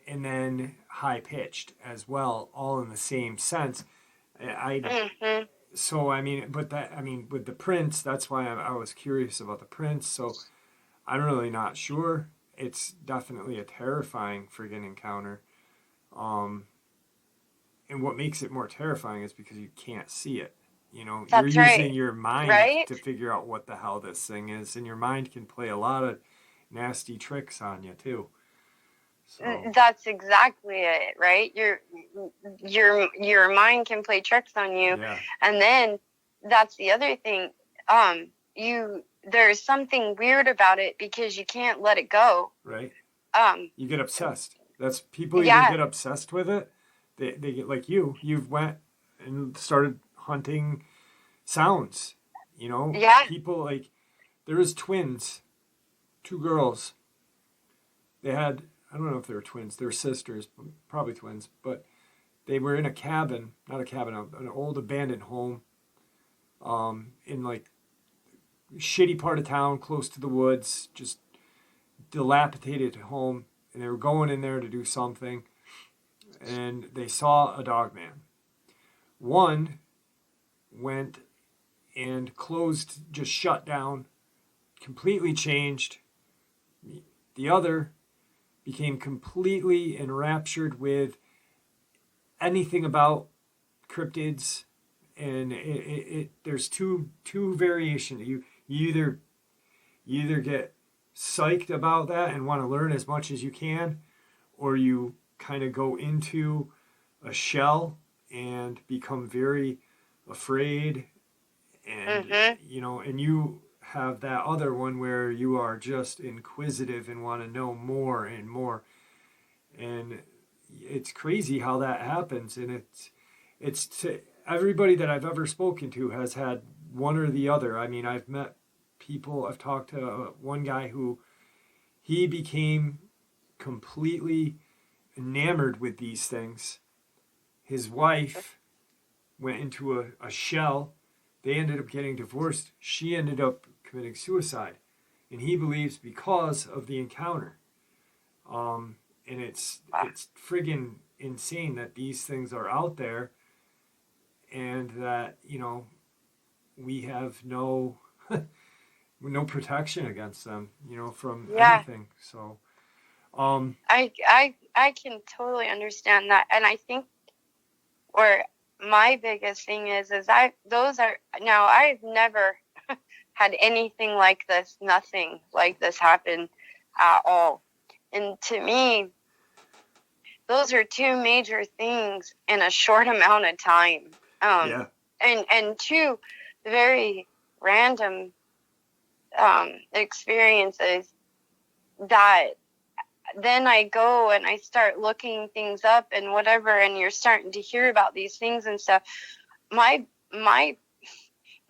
and then high pitched as well, all in the same sense. Mm-hmm. So I mean, but that I mean, with the prints, that's why I was curious about the prints. So I'm really not sure. It's definitely a terrifying friggin' encounter. Um, and what makes it more terrifying is because you can't see it. You know, you're That's right. using your mind Right? to figure out what the hell this thing is, and your mind can play a lot of nasty tricks on you too. So That's exactly it, right? Your mind can play tricks on you, yeah, and then that's the other thing. You there's something weird about it because you can't let it go. right. Um, You get obsessed. That's people either yeah, get obsessed with it. They get like you've went and started hunting sounds. You know, yeah, people like there was twins, two girls. They had I don't know if they were twins. They were sisters, probably twins, but they were in a cabin, not a cabin, an old abandoned home, in like shitty part of town, close to the woods, just dilapidated home, and they were going in there to do something, and they saw a dog man. One went and closed, just shut down, completely changed. The other became completely enraptured with anything about cryptids, and there's two variations. You either get psyched about that and want to learn as much as you can, or you kind of go into a shell and become very afraid, and mm-hmm, and you have that other one where you are just inquisitive and want to know more and more, and it's crazy how that happens, and it's to everybody that I've ever spoken to has had one or the other. I mean, I've met people, I've talked to one guy who he became completely enamored with these things. His wife went into a shell. They ended up getting divorced. She ended up committing suicide. And he believes because of the encounter. And it's friggin' insane that these things are out there, and that, we have no protection against them, from yeah. anything. So um I can totally understand that, and I think where my biggest thing is those are now I've never had anything like this, nothing like this happen at all. And to me, those are two major things in a short amount of time. yeah, And two very random experiences that then I go and I start looking things up and whatever, and you're starting to hear about these things and stuff. My my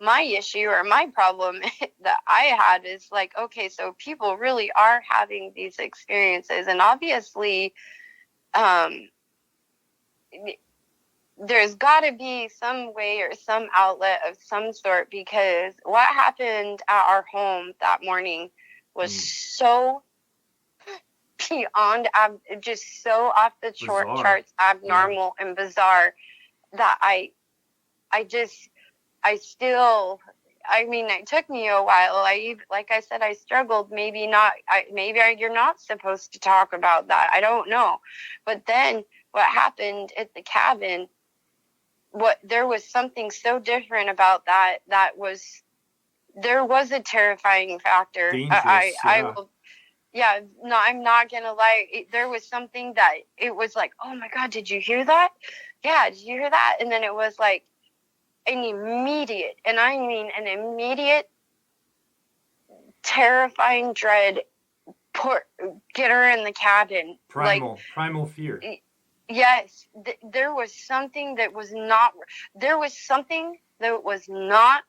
my issue or my problem that I had is like, okay, so people really are having these experiences, and obviously, um, there's got to be some way or some outlet of some sort, because what happened at our home that morning was so beyond just so off the bizarre. charts Yeah, abnormal and bizarre that I just I still I mean, it took me a while. Like I said, I struggled. Maybe not. You're not supposed to talk about that. I don't know. But then what happened at the cabin? There was something so different about that. There was a terrifying factor. dangerous. I Yeah, will. Yeah, no, I'm not gonna lie. There was something that it was like, oh my God, did you hear that? Yeah, did you hear that? And then it was like an immediate, and I mean an immediate, terrifying dread. Get her in the cabin. Like, primal fear. yes, there was something that was not. There was something that was not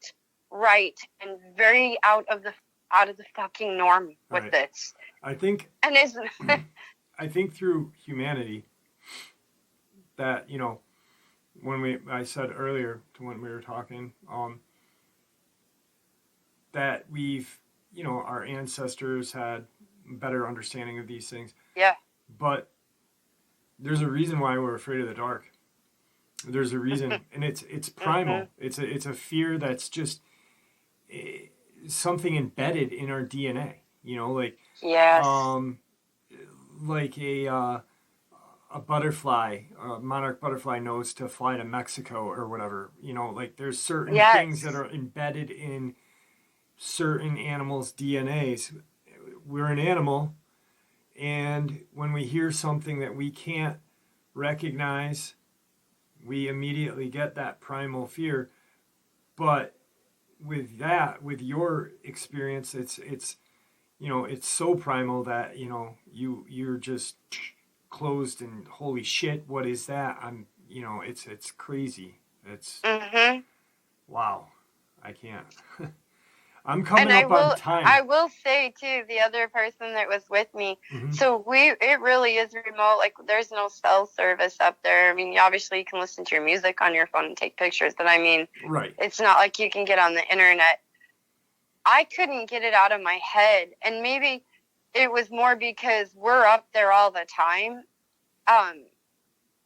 right and very out of the fucking norm with Right. this. I think And it's I think through humanity that when I said earlier to when we were talking, that we've our ancestors had better understanding of these things, yeah, but there's a reason why we're afraid of the dark. There's a reason, and it's primal. It's a fear that's just something embedded in our DNA. You know, Yes. like a butterfly, a monarch butterfly knows to fly to Mexico or whatever. You know, like there's certain things that are embedded in certain animals' DNAs. We're an animal, and when we hear something that we can't recognize, we immediately get that primal fear. But with your experience, it's you know, it's so primal that, you know, you're just closed and holy shit, what is that? You know, it's crazy. It's wow. I can't. I'm coming up on time. I will say too, the other person that was with me, so it really is remote. Like there's no cell service up there. I mean, obviously you can listen to your music on your phone and take pictures, but I mean, it's not like you can get on the internet. I couldn't get it out of my head, and maybe it was more because we're up there all the time.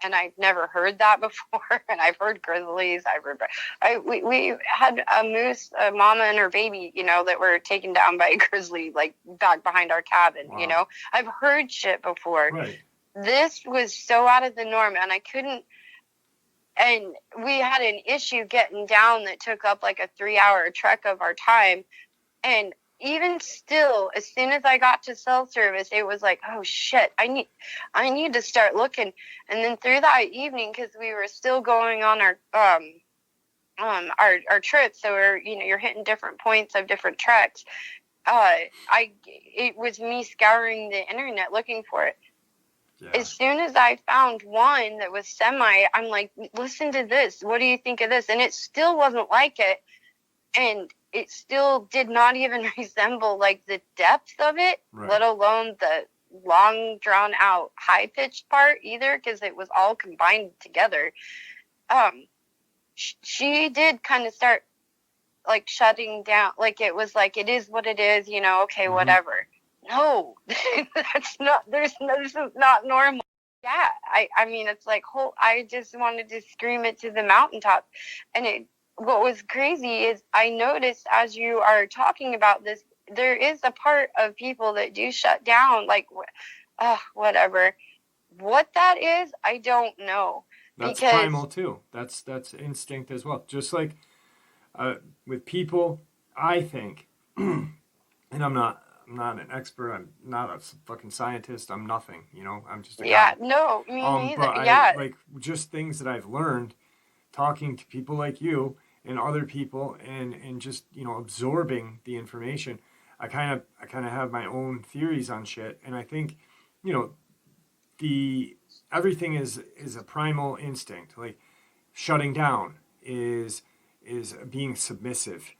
And I've never heard that before. And I've heard grizzlies. We had a moose, a mama and her baby, you know, that were taken down by a grizzly, like back behind our cabin. Wow. You know, I've heard shit before. Right. This was so out of the norm, and I couldn't. And we had an issue getting down that took up like a 3-hour trek of our time. And even still, as soon as I got to cell service, it was like, oh shit, I need to start looking. And then through that evening, because we were still going on our trip, so you're hitting different points of different treks. It was me scouring the internet looking for it. Yeah. As soon as I found one that was I'm like, listen to this. What do you think of this? And it still wasn't like it. And it still did not even resemble like the depth of it, let alone the long drawn out high pitched part either, because it was all combined together. She did kind of start like shutting down, like it was like, it is what it is, you know, okay, whatever. No, this is not normal. Yeah, I mean, it's like, I just wanted to scream it to the mountaintop. And what was crazy is I noticed as you are talking about this, there is a part of people that do shut down, like, whatever. What that is, I don't know. That's primal too. That's instinct as well. Just like with people, I think, and I'm not an expert. I'm not a fucking scientist. I'm nothing. You know, I'm just a guy. No, me neither. But yeah, like just things that I've learned talking to people like you and other people, and just, you know, absorbing the information. I kind of have my own theories on shit, and I think, you know, everything is a primal instinct. Like shutting down is being submissive.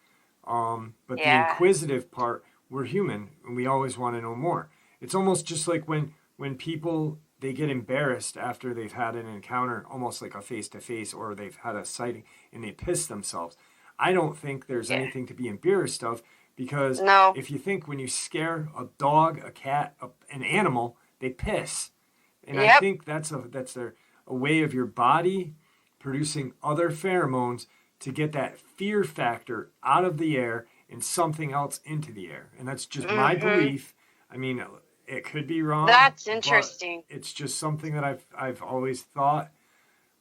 But the inquisitive part, we're human and we always want to know more. It's almost just like when people, they get embarrassed after they've had an encounter, almost like a face-to-face, or they've had a sighting and they piss themselves. I don't think there's anything to be embarrassed of, because if you think when you scare a dog, a cat, an animal, they piss. And I think that's a way of your body producing other pheromones to get that fear factor out of the air and something else into the air. And that's just my belief. I mean, it could be wrong. That's interesting. It's just something that I've always thought.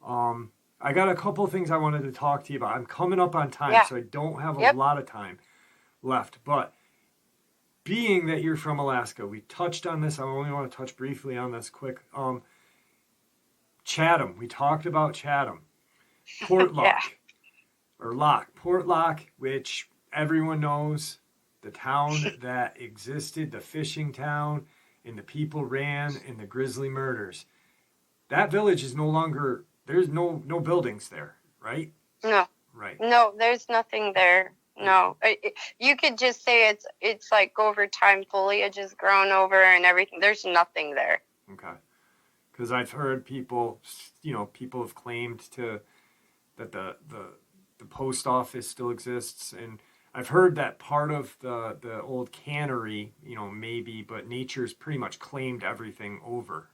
I got a couple of things I wanted to talk to you about. I'm coming up on time, so I don't have a lot of time left. But being that you're from Alaska, we touched on this. I only want to touch briefly on this quick. Chatham. We talked about Chatham. Portlock, which everyone knows, the town that existed, the fishing town, and the people ran in the grizzly murders. That village is no longer, there's no buildings there, right? No. Right. No, there's nothing there. No. You could just say it's like over time foliage has grown over and everything. There's nothing there. Okay. Because I've heard people have claimed that the post office still exists, and I've heard that part of the old cannery, you know, maybe, but nature's pretty much claimed everything over.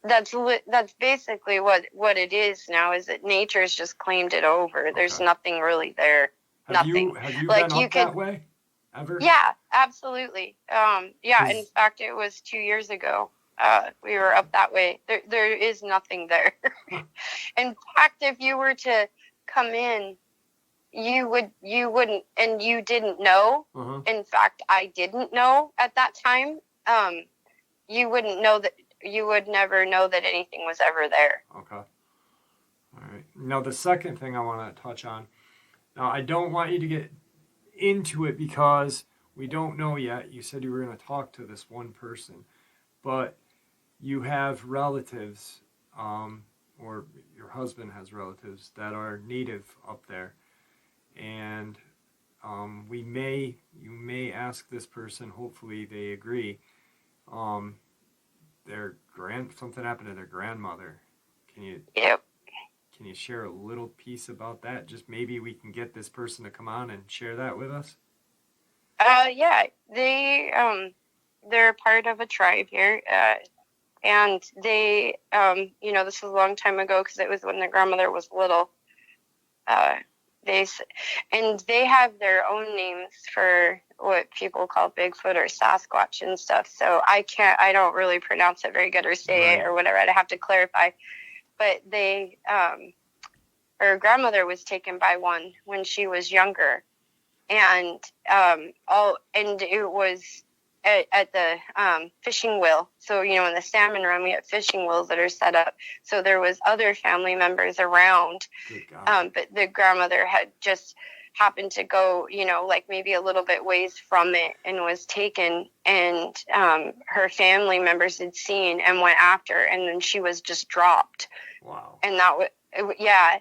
that's basically what it is now, is that nature's just claimed it over. There's nothing really there. Have nothing. you Like, been you up could, that way ever? yeah, absolutely. Yeah, in 'Cause- fact, it was 2 years ago. We were up that way. There is nothing there. In fact, if you were to come in, you wouldn't, and you didn't know. In fact, I didn't know at that time. You wouldn't know that. You would never know that anything was ever there. Okay. All right. Now, the second thing I want to touch on. Now, I don't want you to get into it because we don't know yet. You said you were going to talk to this one person, but you have relatives, or your husband has relatives that are native up there, and you may ask this person. Hopefully, they agree. Something happened to their grandmother. Yep. Can you share a little piece about that? Just maybe we can get this person to come on and share that with us. Yeah, they're part of a tribe here, and they, this was a long time ago because it was when their grandmother was little. They have their own names for what people call Bigfoot or Sasquatch and stuff. So I don't really pronounce it very good or say it or whatever. I'd have to clarify. But her grandmother was taken by one when she was younger, and it was at the fishing wheel. So, in the salmon run, we have fishing wheels that are set up. So there was other family members around, but the grandmother had just happened to go, like maybe a little bit ways from it, and was taken, and her family members had seen and went after, and then she was just dropped. Wow. And yeah.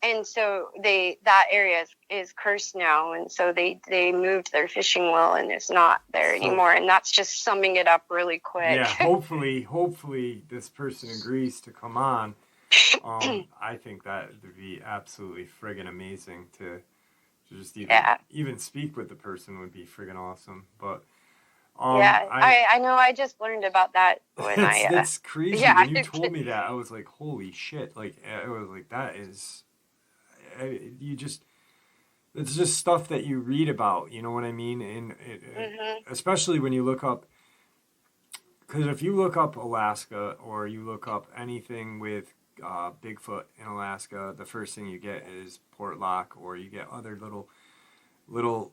And so that area is cursed now, and so they moved their fishing wheel, and it's not there anymore. And that's just summing it up really quick. Yeah, hopefully this person agrees to come on. I think that would be absolutely friggin' amazing to just even speak with the person would be friggin' awesome. But I know. I just learned about that when that's crazy. Yeah. When you told me that, I was like, holy shit! Like, I was like, that is. It's just stuff that you read about, you know what I mean? And especially when you look up, because if you look up Alaska or you look up anything with Bigfoot in Alaska, the first thing you get is Portlock, or you get other little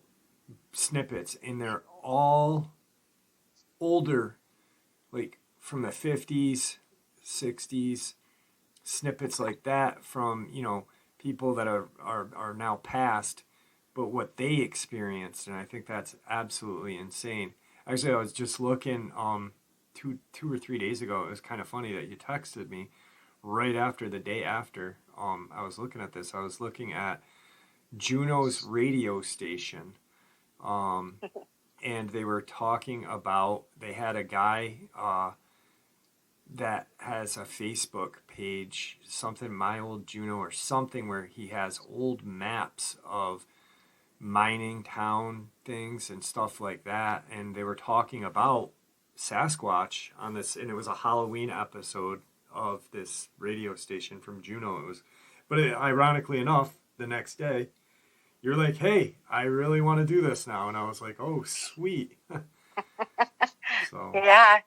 snippets, and they're all older, like from the 50s, 60s, snippets like that from, people that are now past, but what they experienced, and I think that's absolutely insane. Actually, I was just looking 2 or 3 days ago. It was kind of funny that you texted me right after the day after. I was looking at this. I was looking at Juneau's radio station, and they were talking about, they had a guy that has a Facebook page, something My Old Juneau or something, where he has old maps of mining town things and stuff like that. And they were talking about Sasquatch on this, and it was a Halloween episode of this radio station from Juneau. Ironically enough, the next day, you're like, hey, I really want to do this now. And I was like, oh, sweet. So yeah.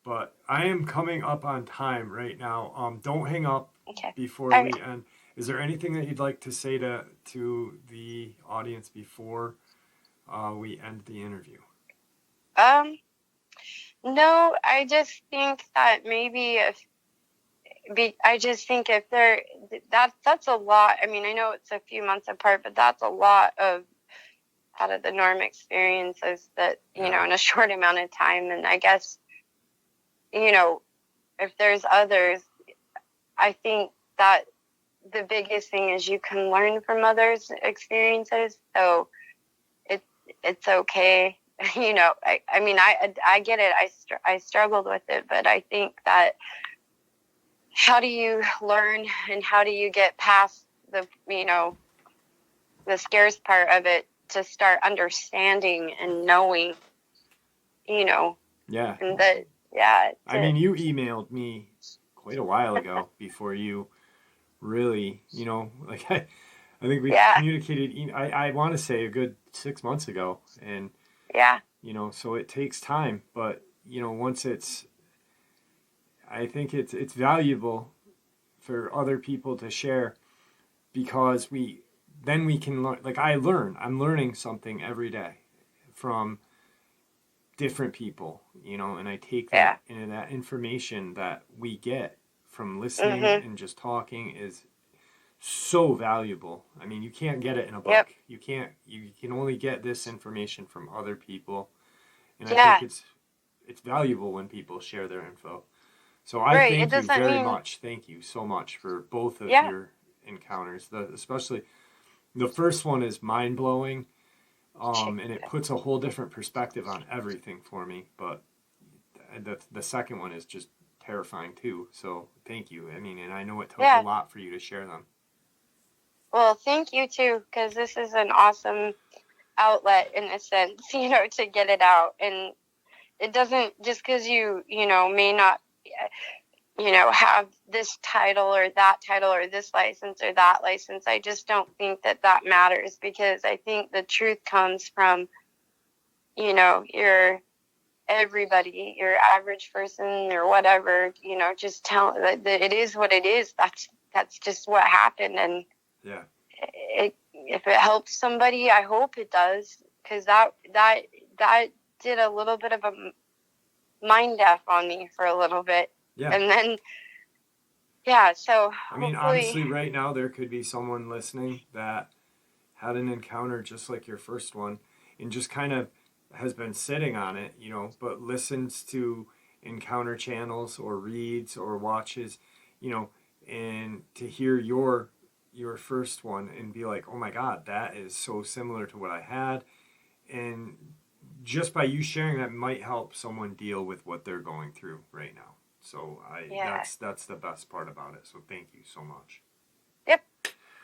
But I am coming up on time right now. Don't hang up before we end. Is there anything that you'd like to say to the audience before we end the interview? No, I just think that maybe that's a lot. I mean, I know it's a few months apart, but that's a lot of out of the norm experiences that, in a short amount of time. And I guess, if there's others, I think that the biggest thing is you can learn from others' experiences. So it's okay. I mean, I get it. I struggled with it, but I think that how do you learn and how do you get past the scarce part of it to start understanding and knowing, Yeah. and that, Yeah. I mean, you emailed me quite a while ago before you really, like I think we communicated, I want to say a good 6 months ago. And, yeah. So it takes time, but, once I think it's valuable for other people to share, because then we can learn. Like I'm learning something every day from different people, and I take that and that information that we get from listening and just talking is so valuable. I mean, you can't get it in a book. You can only get this information from other people. And I think it's valuable when people share their info. So I thank you very much. Thank you so much for both of your encounters. Especially the first one is mind blowing, and it puts a whole different perspective on everything for me. But the second one is just terrifying too. So thank you. I mean, and I know it took a lot for you to share them. Well, thank you too, because this is an awesome outlet in a sense, to get it out. And it doesn't, just because you may not, have this title or that title or this license or that license. I just don't think that matters, because I think the truth comes from, your everybody, your average person or whatever, just tell that it is what it is. That's just what happened. And if it helps somebody, I hope it does, because that did a little bit of a mind F on me for a little bit. And then so I mean, honestly, right now there could be someone listening that had an encounter just like your first one and just kind of has been sitting on it, but listens to encounter channels or reads or watches, and to hear your first one and be like, oh my God, that is so similar to what I had. And just by you sharing that might help someone deal with what they're going through right now. So that's the best part about it. So thank you so much. Yep.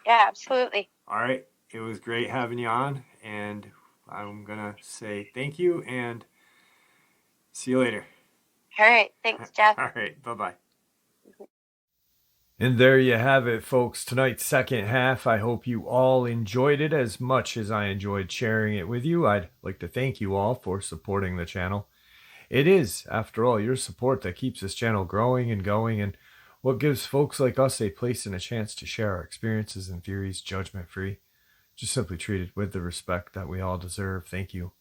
Yeah, absolutely. All right. It was great having you on, and I'm going to say thank you and see you later. All right. Thanks, Jeff. All right. Bye-bye. And there you have it, folks. Tonight's second half. I hope you all enjoyed it as much as I enjoyed sharing it with you. I'd like to thank you all for supporting the channel. It is, after all, your support that keeps this channel growing and going, and what gives folks like us a place and a chance to share our experiences and theories judgment-free. Just simply treated with the respect that we all deserve. Thank you.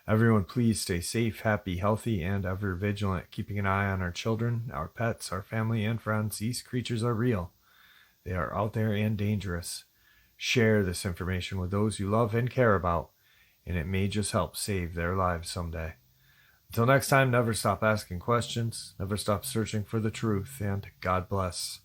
Everyone, please stay safe, happy, healthy, and ever vigilant, keeping an eye on our children, our pets, our family, and friends. These creatures are real. They are out there and dangerous. Share this information with those you love and care about, and it may just help save their lives someday. Until next time, never stop asking questions, never stop searching for the truth, and God bless.